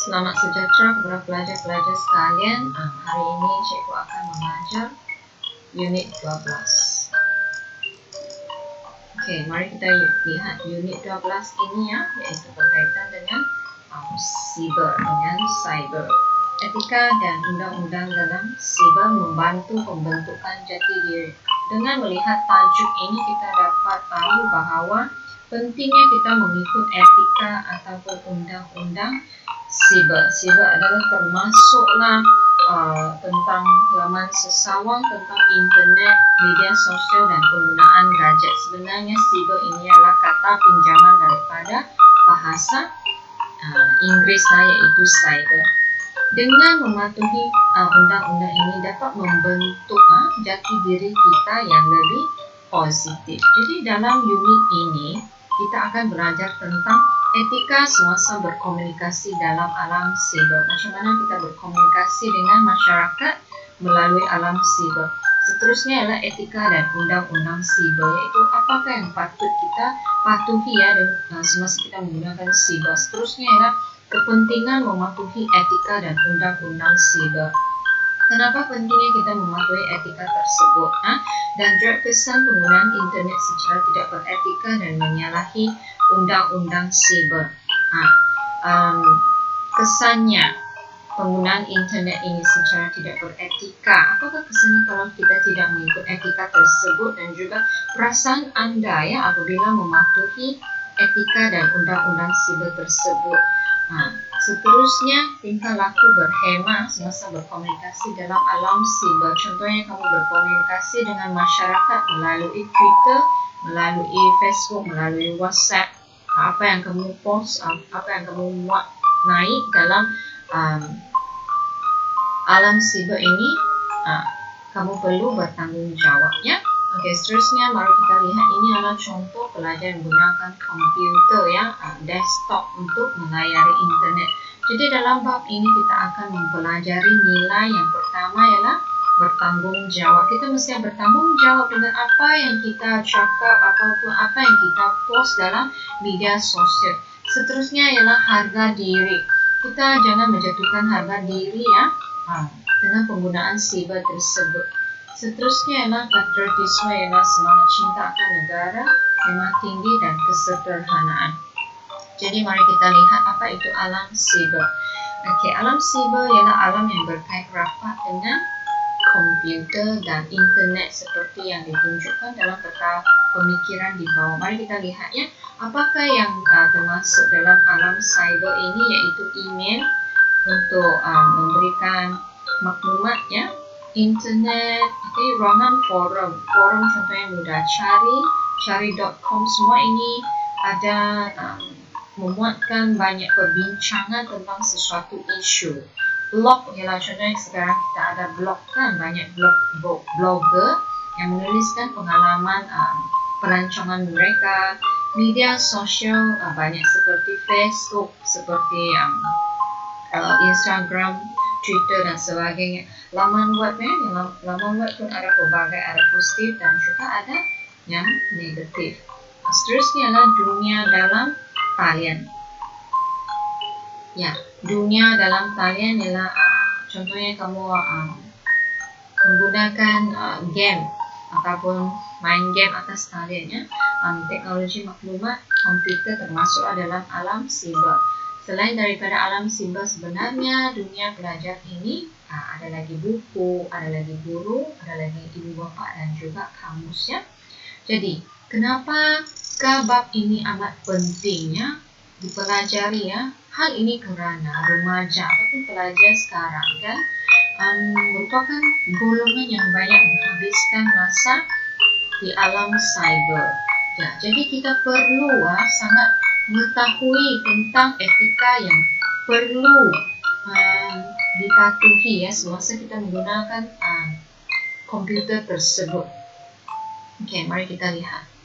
Selamat sejahtera kepada pelajar-pelajar sekalian. Hari ini cikgu akan mengajar unit 12. Okey, mari kita lihat unit 12 ini ya, iaitu berkaitan dengan cyber. Etika dan undang-undang dalam siber membantu pembentukan jati diri. Dengan melihat tajuk ini, kita dapat tahu bahawa pentingnya kita mengikut etika ataupun undang-undang siber. Siber adalah termasuklah tentang laman sesawang, tentang internet, media sosial dan penggunaan gadget. Sebenarnya siber ini adalah kata pinjaman daripada bahasa Inggeris iaitu cyber. Dengan mematuhi undang-undang ini dapat membentuk jati diri kita yang lebih positif. Jadi dalam unit ini kita akan belajar tentang etika semasa berkomunikasi dalam alam siber. Macam mana kita berkomunikasi dengan masyarakat melalui alam siber. Seterusnya adalah etika dan undang-undang siber, iaitu apakah yang patut kita patuhi semasa kita menggunakan siber. Seterusnya adalah kepentingan mematuhi etika dan undang-undang siber. Kenapa pentingnya kita mematuhi etika tersebut? Dan juga kesan penggunaan internet secara tidak beretika dan menyalahi undang-undang siber. Kesannya penggunaan internet ini secara tidak beretika. Apakah kesannya kalau kita tidak mengikut etika tersebut, dan juga perasaan anda apabila mematuhi etika dan undang-undang siber tersebut. Seterusnya, tingkah laku berhemah semasa berkomunikasi dalam alam siber. Contohnya, kamu berkomunikasi dengan masyarakat melalui Twitter, melalui Facebook, melalui WhatsApp. Apa yang kamu post, apa yang kamu muat naik dalam alam siber ini, kamu perlu bertanggungjawab ya. Okey, seterusnya mari kita lihat, ini adalah contoh pelajar menggunakan komputer desktop untuk melayari internet. Jadi dalam bab ini kita akan mempelajari nilai yang pertama ialah bertanggungjawab. Kita mesti bertanggungjawab dengan apa yang kita cakap ataupun apa yang kita post dalam media sosial. Seterusnya ialah harga diri. Kita jangan menjatuhkan harga diri dengan penggunaan siber tersebut. Seterusnya ialah patriotisme, ialah semangat cinta akan negara, hemah tinggi dan kesederhanaan. Jadi mari kita lihat apa itu alam siber. Okey, alam siber ialah alam yang berkait rapat dengan komputer dan internet seperti yang ditunjukkan dalam peta pemikiran di bawah. Mari kita lihat ya, apakah yang termasuk dalam alam cyber ini, iaitu email untuk memberikan maklumat internet, ruangan forum contohnya mudah cari.com, semua ini ada memuatkan banyak perbincangan tentang sesuatu isu. Blog ialah contohnya sekarang kita ada blog banyak blogger yang menuliskan pengalaman perancangan mereka. Media sosial banyak seperti Facebook, seperti Instagram, Twitter dan sebagainya. Laman web pun ada pelbagai, ada positif dan juga ada yang negatif. Seterusnya adalah dunia dalam talian. Dunia dalam talian ialah contohnya kamu menggunakan game ataupun main game atas talian teknologi maklumat komputer termasuk dalam alam siber. Selain daripada alam siber, sebenarnya dunia belajar ini ada lagi buku, ada lagi guru, ada lagi ibu bapa dan juga kamus ya. Jadi, kenapa bab ini amat pentingnya dipelajari ya? Hal ini kerana remaja ataupun pelajar sekarang merupakan golongan yang banyak menghabiskan masa di alam cyber. Jadi kita perlu sangat mengetahui tentang etika yang perlu dipatuhi semasa kita menggunakan komputer tersebut. Okey, mari kita lihat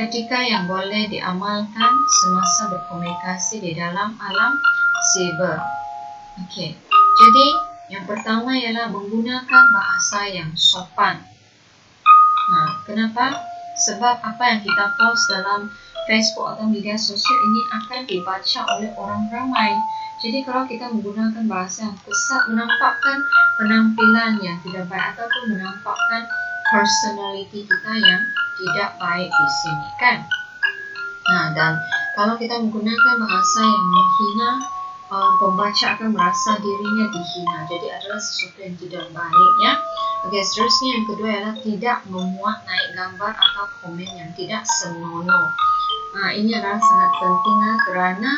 etika yang boleh diamalkan semasa berkomunikasi di dalam alam siber. Okey, jadi yang pertama ialah menggunakan bahasa yang sopan. Kenapa? Sebab apa yang kita post dalam Facebook atau media sosial ini akan dibaca oleh orang ramai. Jadi kalau kita menggunakan bahasa yang kesat, menampakkan penampilan yang tidak baik ataupun menampakkan personality kita yang tidak baik di sini, kan? Nah, dan kalau kita menggunakan bahasa yang menghina, pembaca akan merasa dirinya dihina. Jadi adalah sesuatu yang tidak baik, ya. Oke, seterusnya yang kedua adalah tidak memuat naik gambar atau komen yang tidak senonoh. Nah, ini adalah sangat penting kerana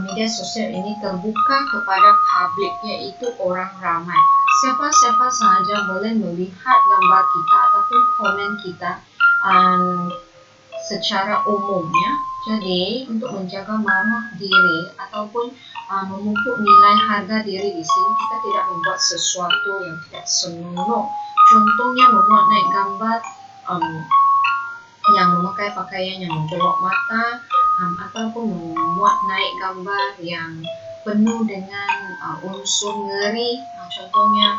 media sosial ini terbuka kepada publik, yaitu orang ramai. Siapa-siapa sahaja boleh melihat gambar kita ataupun komen kita secara umum, ya. Jadi untuk menjaga maruah diri ataupun memupuk nilai harga diri di sini, kita tidak membuat sesuatu yang tidak senonoh. Contohnya memuat naik gambar yang memakai pakaian yang menjolok mata, ataupun memuat naik gambar yang penuh dengan unsur ngeri. Contohnya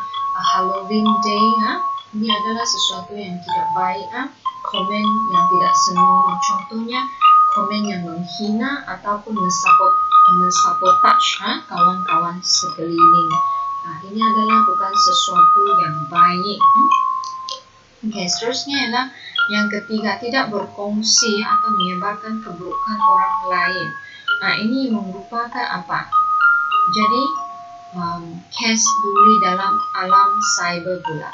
Halloween Day, ini adalah sesuatu yang tidak baik. Komen yang tidak senonoh, contohnya komen yang menghina ataupun mensabotage kawan-kawan sekeliling. Ini adalah bukan sesuatu yang baik. Oke, seterusnya ialah yang ketiga, tidak berkongsi atau menyebarkan keburukan orang lain. Ini merupakan apa? Jadi case bully dalam alam cyber pula.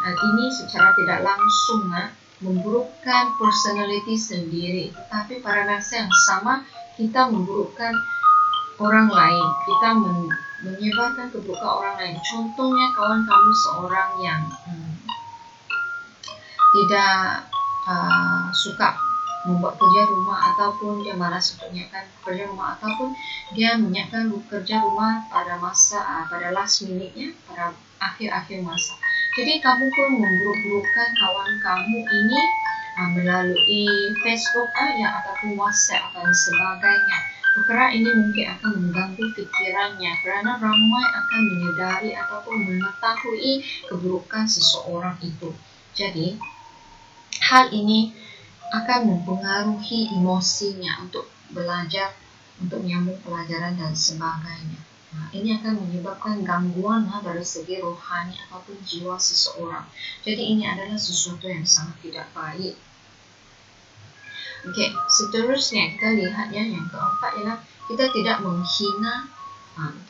Ini secara tidak langsung memburukkan personality sendiri, tetapi pada masa yang sama kita memburukkan orang lain, kita menyebarkan keburukan orang lain. Contohnya kawan kamu seorang yang tidak suka membuat kerja rumah, ataupun dia malas untuk menyiapkan kerja rumah, ataupun dia menyiapkan kerja rumah pada masa pada last minute-nya, pada akhir-akhir masa. Jadi kamu pun memburuk-burukkan kawan kamu ini melalui Facebook ataupun WhatsApp dan sebagainya. Perkara ini mungkin akan mengganggu fikirannya kerana ramai akan menyedari ataupun mengetahui keburukan seseorang itu. Jadi hal ini akan mempengaruhi emosinya untuk belajar, untuk menyambung pelajaran dan sebagainya. Ini akan menyebabkan gangguan dari segi rohani ataupun jiwa seseorang. Jadi ini adalah sesuatu yang sangat tidak baik. Okey, seterusnya kita lihat yang keempat ialah kita tidak menghina,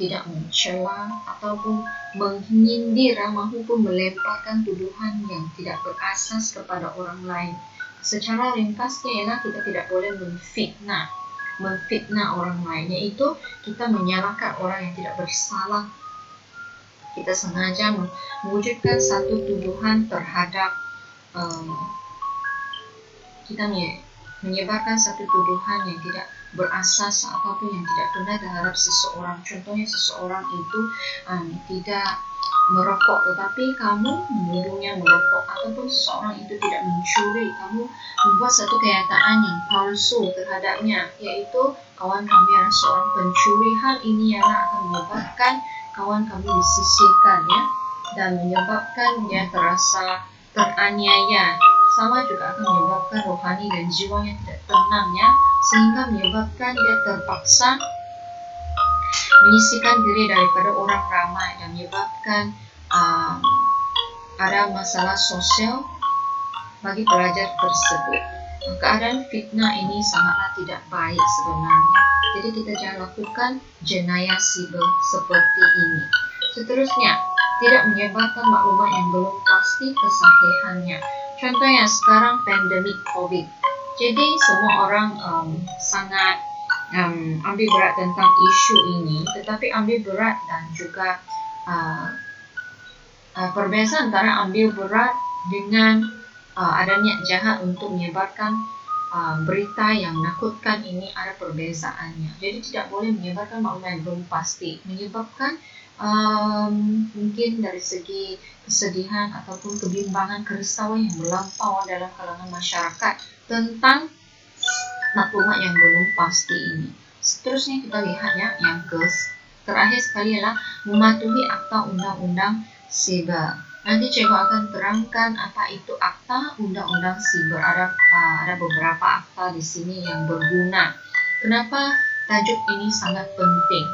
tidak mencela ataupun menyindir maupun melemparkan tuduhan yang tidak berasas kepada orang lain. Secara ringkasnya ialah kita tidak boleh memfitnah orang lain, iaitu kita menyalahkan orang yang tidak bersalah. Kita sengaja mewujudkan satu tuduhan terhadap kita menyebarkan satu tuduhan yang tidak berasas ataupun yang tidak benar terhadap seseorang. Contohnya seseorang itu tidak merokok, tetapi kamu menuduhnya merokok, ataupun seseorang itu tidak mencuri, kamu membuat satu kenyataan yang palsu terhadapnya, yaitu kawan kamu yang seorang pencuri. Hal ini yang akan menyebabkan kawan kamu disisihkan, dan menyebabkan dia terasa teraniaya. Sama juga akan menyebabkan rohani dan jiwanya tidak tenang, sehingga menyebabkan dia terpaksa menyisihkan diri daripada orang ramai dan menyebabkan ada masalah sosial bagi pelajar tersebut. Keadaan fitnah ini sangatlah tidak baik sebenarnya. Jadi kita jangan lakukan jenayah siber seperti ini. Seterusnya, tidak menyebarkan maklumat yang belum pasti kesahihannya. Contohnya sekarang pandemik COVID. Jadi semua orang sangat ambil berat tentang isu ini, tetapi ambil berat dan juga perbezaan antara ambil berat dengan ada niat jahat untuk menyebarkan berita yang menakutkan ini ada perbezaannya. Jadi tidak boleh menyebarkan maklumat yang belum pasti, menyebabkan mungkin dari segi kesedihan ataupun kebimbangan, kerisauan yang melampau dalam kalangan masyarakat tentang maklumat yang belum pasti ini. Seterusnya kita lihat yang terakhir sekali ialah mematuhi akta undang-undang siber. Nanti cikgu akan terangkan apa itu akta undang-undang siber. Ada beberapa akta di sini yang berguna. Kenapa tajuk ini sangat penting?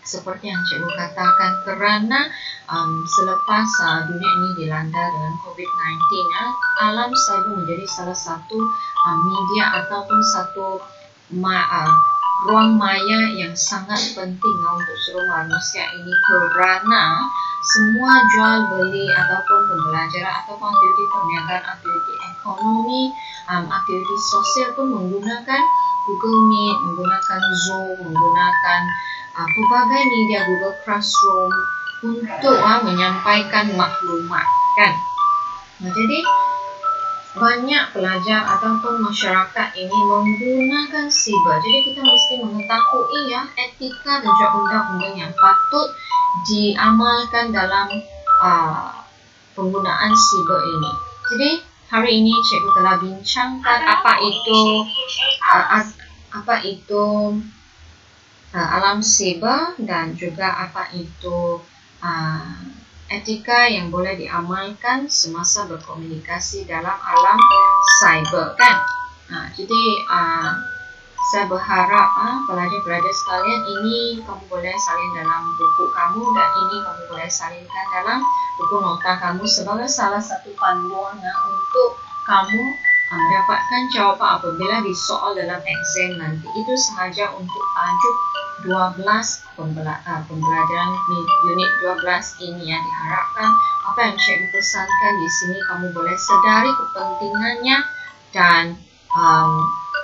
Seperti yang cikgu katakan, kerana selepas dunia ini dilanda dengan COVID-19, alam cyber menjadi salah satu media ataupun satu ruang maya yang sangat penting untuk seluruh manusia ini, kerana semua jual beli ataupun pembelajaran ataupun aktiviti perniagaan, aktiviti ekonomi, aktiviti sosial pun menggunakan Google Meet, menggunakan Zoom, menggunakan pelbagai media Google Classroom untuk menyampaikan maklumat, kan? Jadi banyak pelajar ataupun masyarakat ini menggunakan siber. Jadi kita mesti mengetahui etika dan juga undang-undang yang patut diamalkan dalam penggunaan siber ini. Jadi hari ini cikgu telah bincangkan apa itu alam siber dan juga apa itu etika yang boleh diamalkan semasa berkomunikasi dalam alam cyber, kan? Jadi saya berharap pelajar-pelajar sekalian, ini kamu boleh salin dalam buku kamu dan ini kamu boleh salinkan dalam buku nota kamu sebagai salah satu panduan untuk kamu mendapatkan jawapan apabila disoal dalam exam nanti. Itu sahaja untuk tajuk 12 pembelajaran unit 12 ini yang diharapkan. Apa yang cikgu pesankan di sini kamu boleh sedari kepentingannya dan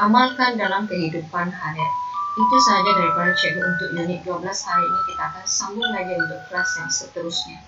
amalkan dalam kehidupan harian. Itu sahaja daripada cikgu untuk unit 12 hari ini. Kita akan sambung lagi untuk kelas yang seterusnya.